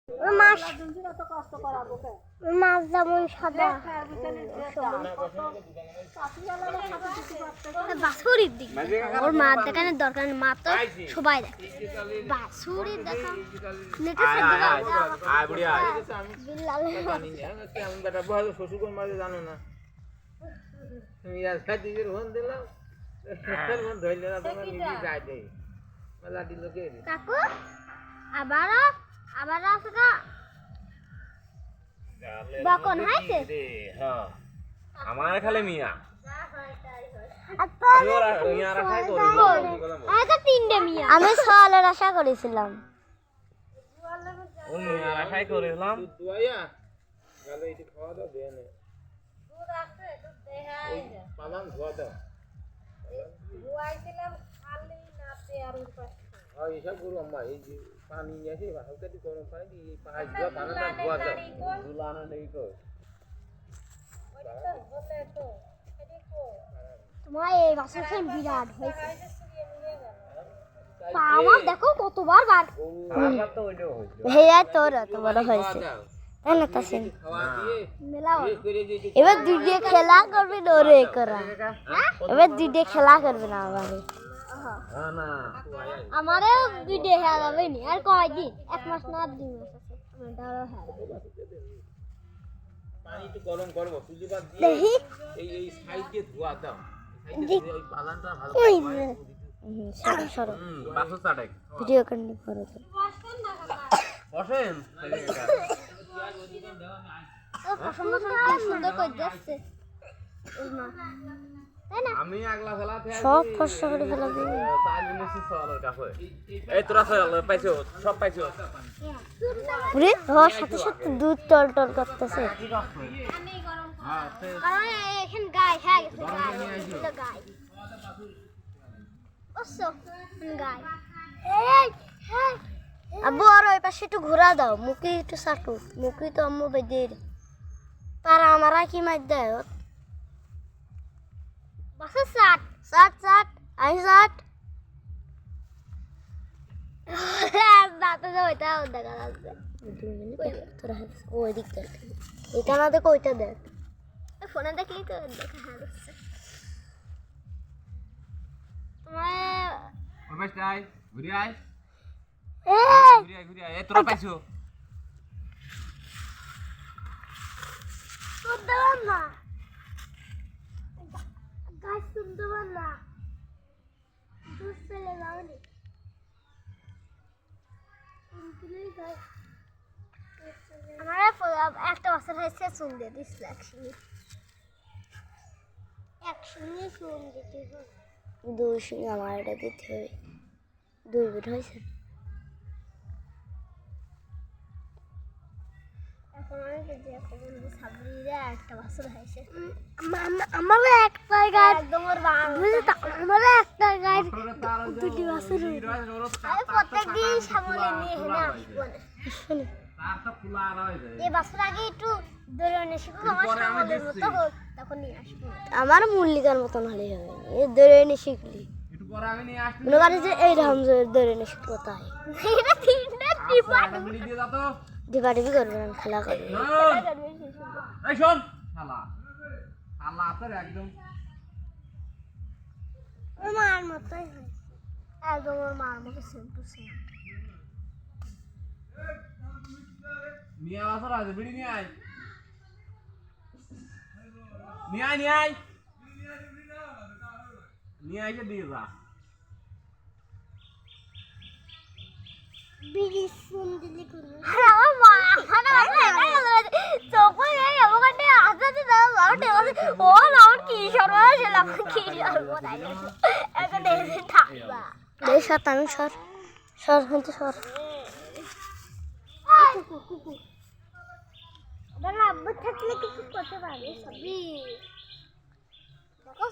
মাছ মাছ যেমন সাদা বাছুরির দিক ওর মাছ দেখানোর দরকার নেই, মা তো সবাই দেখে বাছুরির দেখা জানো না তুমি দিলাম কাকু আবার আবার আছে কা বকন হাইছে আমার খালে মিয়া আমি সওয়ালের আশা করেছিলাম এইসব গরু আম্মা এই যে পানি নিয়ে আসে হালকা দিয়ে গরম পানি দিয়ে পাহাড় ধোয়া পানাটা ধোয়া দাও ধুলানো নেই তো তোমার এই বাছুরখান বিরাট হয়েছে আমার দেখো কতবার বার ভাইয়া তোর এত বড় হয়েছে তাই না তাসিন এবার দুই খেলা করবে দৌড়ে করা এবার দুই খেলা করবে না আমারও দুই খেলা যাবে নি আর কয়দিন 1 মাস না 2 মাস আছে পানি একটু গরম করব সুজিবাদ দিয়ে এই সাইড দিয়ে ধোয়া দাও এই পালানটা ভালো সরো সরো বাসু চাটাই ভিডিও কন্টিনিউ করো তো বসেন সুন্দর করে যাচ্ছে আমি আগলা ফেলা থেকে সব কষ্ট করে ফেলা দিই তাই নিছি সওয়ালের কাছে এই তোরা পাইছো সব পাইছো ওরে ওর সাথে সাথে দুধ টল টল করতেছে কারণ এখানে গায় হ্যাঁ গেছে গায় ওসো গায় এই হ্যাঁ আব্বু আর ওই পাশে একটু ঘোরা দাও মুখে একটু সাটু মুখে তো আম্মু বেঁধে তারা আমারা কি মার দেয় বাস সাট সাট সাট আই সাট দাঁতে যে ওইটা দেখা যাচ্ছে তোরা ওই দিক দেখ এটা না দেখো ওইটা দেখ ফোনে দেখলেই তো দেখা যাচ্ছে ওই ঘুরে আয় ঘুরে আয় এই তোরা পাইছো সুন্দর না গাছ সুন্দর না দুধ ফেলে যাওনি আমার একটা বছর হয়েছে চুন দিয়ে দিচ্ছিল একসঙ্গে চুন দিতে হবে 2 সঙ্গে আমার এটা দিতে হবে 2 বের হয়েছে আমারও একটা গাছ আমারও একটা গাছ দুটি বাছুর প্রত্যেকদিন সামনে নিয়ে এখানে আসবো এই বাছুর আগে একটু দৌড়ানো শিখুক আমার সামনের মতো হোক তখন নিয়ে আসবো আমার মল্লিকার মতন হলেই হবে এই দৌড়ানো শিখলি মনে করে যে এইরকম দৌড়ানো শিখবো তাই ডিপাটিপি করবে না খেলা করবে এই শোন শালা শালা তোর একদম মার মতই হয় একদম ওর মার মতো সেম টু সেম নিয়ে আসর আছে বিড়ি নিয়ে আয় নিয়ে আয় নিয়ে আয় নিয়ে আইসে দিয়ে যা বিড়ি শুন দিলি কোন আরে আমার মা চোখ পড়ে যাবো কাটে আজাতে দাও লাউটে ও লাউট কি সরবা সেলাম কি করব তাই এখন দেখে থাকবা দেখ শতাংশ সর সর হইতে সর বাবা আব্বু থাকলে কিছু করতে পারবে সবই দেখো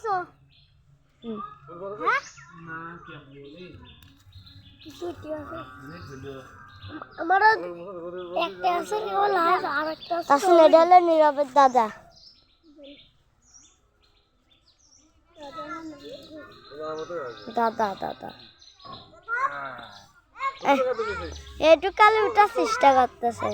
হ্যাঁ না কি বলি কিছু কি আছে আমার একটা আছে কেবল আর একটা আছে তাহলে এটা হলো নীরবের দাদা দাদা দাদা একটু কালে উঠার চেষ্টা করতেছে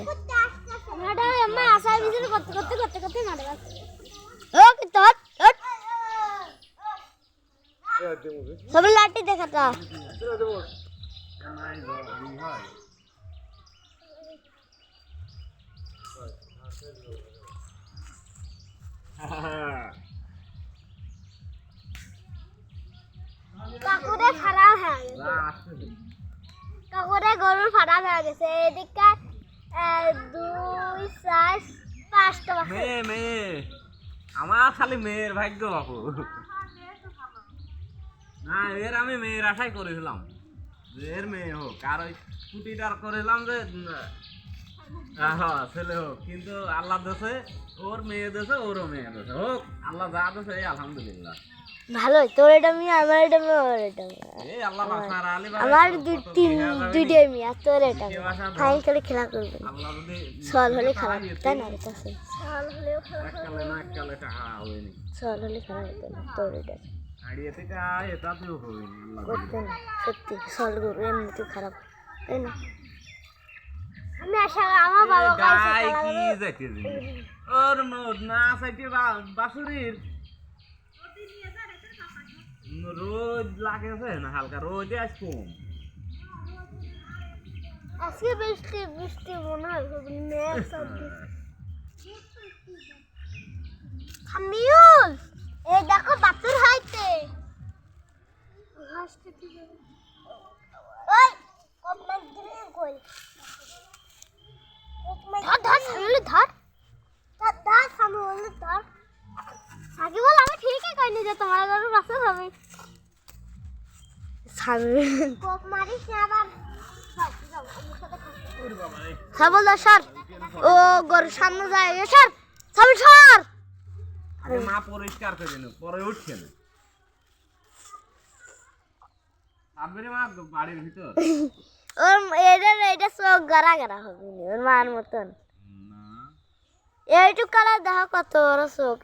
সব লাঠি দেখাটা কাকুরে খারাপ হয়ে গেছে কাকুরে গরুর খারাপ হয়ে গেছে এদিকে 2 4 5টা মেয়ে মেয়ে আমার খালি মেয়ের ভাগ্য বাপু না এর আমি মেয়ের আশাই করেছিলাম যে এর মেয়ে হোক আর ওই কুটিটার করেছিলাম যে হ্যাঁ ছেলে হোক কিন্তু আল্লাহ দেশে ওর মেয়ে দেশে ওরও মেয়ে দেশে হোক আল্লাহ যা দেশে আলহামদুলিল্লাহ ভালোই তোর এটা মেয়ে আমার এটা মেয়ে ওর এটা এই আল্লাহ বাসার আলী আমার দুইটাই মেয়ে আর তোর এটা ফাইন করে খেলা করবে আল্লাহ যদি সল হলে খারাপ তাই না এটা এককালে না এককালে টাকা হয়নি সল হলে খারাপ হতো না তোর এটা আড়িয়ে থেকে এটাতেও হয়নি আল্লাহ করতে না সত্যি সল গরু এমনিতে খারাপ তাই না আমি আশা আমার বাবা গাই কি দেখে ওর না সাইতে বাসুরির রোজ লাগেছে না হালকা রোজ আজ কম আজকে বৃষ্টি বৃষ্টি মনে হয় মেঘ সব আমিউল এই দেখো বাতুর হাইতে হাসতে কি ওই কমন দিলে কই ধর ধর সামনে ধর ধর সামনে ধর সাকি বল আমি ঠিকই কইনি যে তোমার গরু বাসা হবে সামনে কোপ মারিস না আবার সাবল সর ও গরু সামনে যায় সর সাবল সর আরে মা পরিষ্কার করে দিন পরে উঠছে না আবরে মা বাড়ির ভিতর ওর এটা সব গারা গারা হবে ওর মার মতন না এইটুক কালা দেখো কত বড় চোখ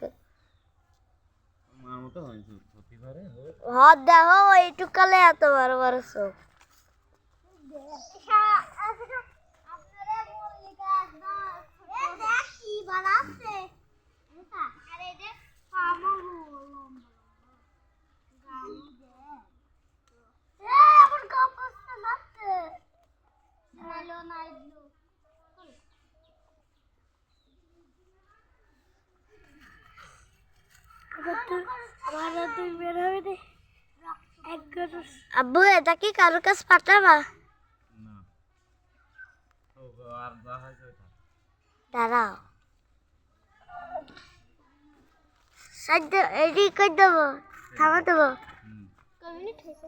মার মতো হইছে সত্যি করে হাত দেখো এইটুক কালে এত বড় বড় চোখ আব্বু এটা কি কারোর কাছে পাঠাবা না ও আর যা হইছে দাঁড়াও সাইড এডি করে দেবো থামা দেবো